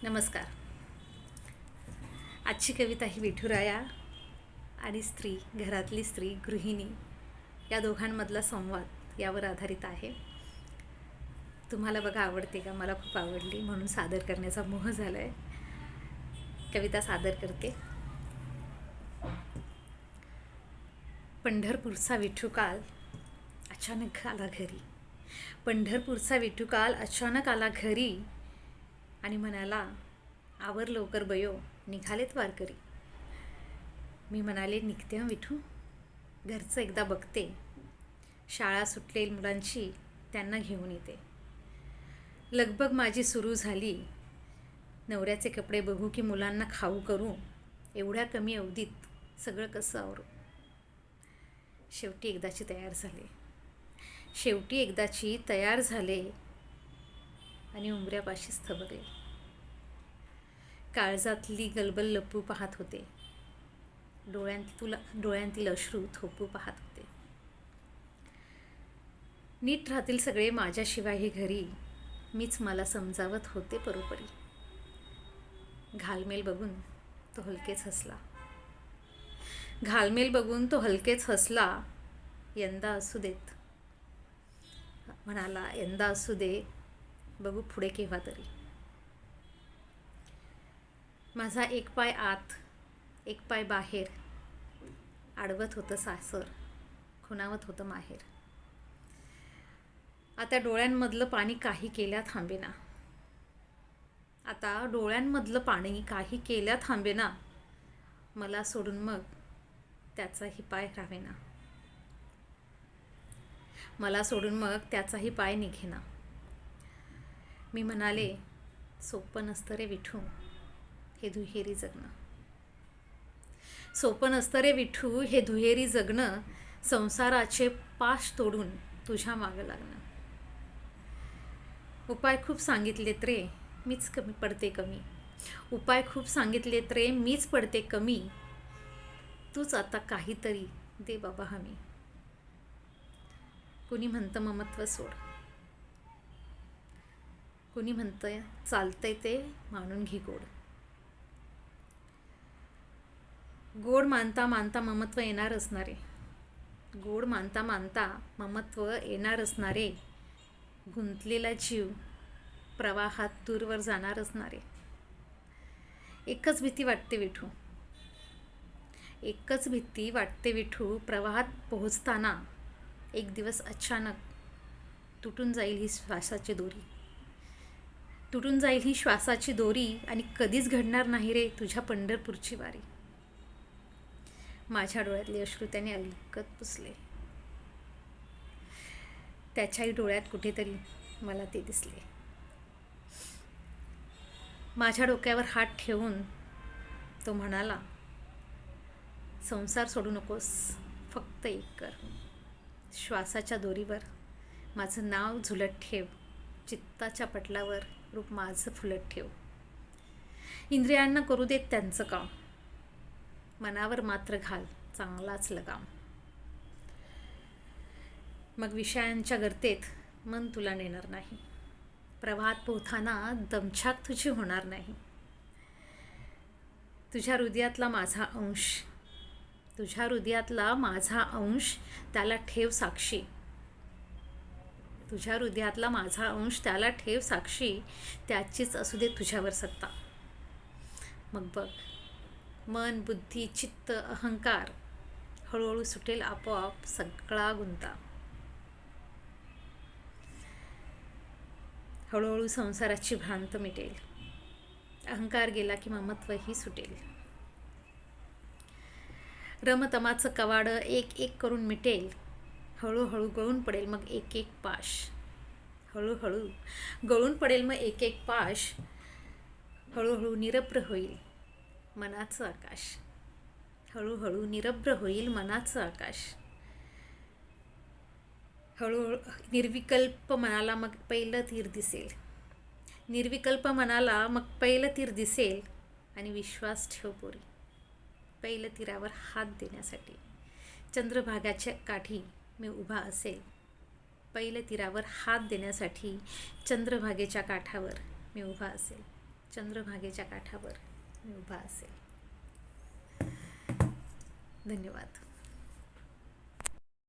नमस्कार. आजची कविता ही विठुराया आणि स्त्री, घरातली स्त्री, गृहिणी या दोघांमधला संवाद यावर आधारित आहे. तुम्हाला बघा आवडते का? मला खूप आवडली म्हणून सादर करण्याचा मोह झाला आहे. कविता सादर करते. पंढरपूरचा विठुकाल अचानक आला घरी. पंढरपूरचा विठुकाल अचानक आला घरी आणि म्हणाला, आवर लवकर बयो, निघालेत वारकरी. मी म्हणाले, निघते हं विठू, घरचं एकदा बघते. शाळा सुटलेल मुलांची, त्यांना घेऊन येते. लगबग माझी सुरू झाली. नवऱ्याचे कपडे बघू की मुलांना खाऊ करू, एवढ्या कमी अवधीत सगळं कसं आवरू. शेवटी एकदाची तयार झाले आणि उंबऱ्यापाशीच थबकले. काळजातली गलबल लपू पाहत होते, डोळ्यांतील अश्रू थोपू पाहत होते. नीट राहतील सगळे माझ्याशिवाय घरी, मीच मला समजावत होते परोपरी. घालमेल बघून तो हलकेच हसला. यंदा असू देत म्हणाला, यंदा असू दे, बघू पुढे केव्हा तरी. माझा एक पाय आत, एक पाय बाहेर, आडवत होतं सासर, खुणावत होतं माहेर. आता डोळ्यांमधलं पाणी काही केल्या थांबेना, मला सोडून मग त्याचाही पाय निघेना. मी म्हणाले, सोपं नसतं रे विठू हे दुहेरी जगणं, संसाराचे पाश तोडून तुझ्या मागं लागणं. उपाय खूप सांगितलेत रे, मीच पडते कमी. तूच आता काहीतरी दे बाबा हमी. कुणी म्हणतं ममत्व सोड, कुणी म्हणतंय चालतंय ते मानून घे गोड. गोड मानता मानता ममत्व येणार असणारे, गुंतलेला जीव प्रवाहात दूरवर जाणार असणारे. एकच भीती वाटते विठू, प्रवाहात पोहोचताना एक दिवस अचानक तुटून जाईल ही श्वासाची दोरी आणि कधीच घडणार नाही रे तुझ्या पंढरपूरची वारी. माझ्या डोळ्यातले अश्रू त्याने अलगद पुसले. त्याच्याही डोळ्यात कुठेतरी मला ते दिसले. माझ्या डोक्यावर हात ठेवून तो म्हणाला, संसार सोडू नकोस, फक्त एक कर. श्वासाच्या दोरीवर माझं नाव झुलत ठेव, चित्ताच्या पटलावर रूप माझं फुलत ठेव. इंद्रियांना करू देत त्यांचं काम, मनावर मात्र घाल चांगलाच लगाम. मग विषयांच्या गर्तेत मन तुला नेणार नाही, प्रवाहात पोहताना दमछाक तुझी होणार नाही. तुझ्या हृदयातला माझा अंश त्याला ठेव साक्षी. त्याचीच असू दे तुझ्यावर सत्ता. मग बघ, मन, बुद्धी, चित्त, अहंकार हळूहळू सुटेल आपोआप सगळा गुंता. हळूहळू संसाराची भ्रांत मिटेल, अहंकार गेला की ममत्वही सुटेल. रमतमाचं कवाड एक एक करून मिटेल, हळूहळू गळून पडेल मग एक एक पाश. हळूहळू निरभ्र होईल मनाचं आकाश. हळूहळू निर्विकल्प मनाला मग पहिलं तीर दिसेल. आणि विश्वास ठेव पोरी, पहिलं तीरावर हात देण्यासाठी चंद्रभागेच्या काठी मी उभा असेल. पहिलं तीरावर हात देण्यासाठी चंद्रभागेच्या काठावर मी उभा असेल. चंद्रभागेच्या काठावर मी उभा असेल. धन्यवाद.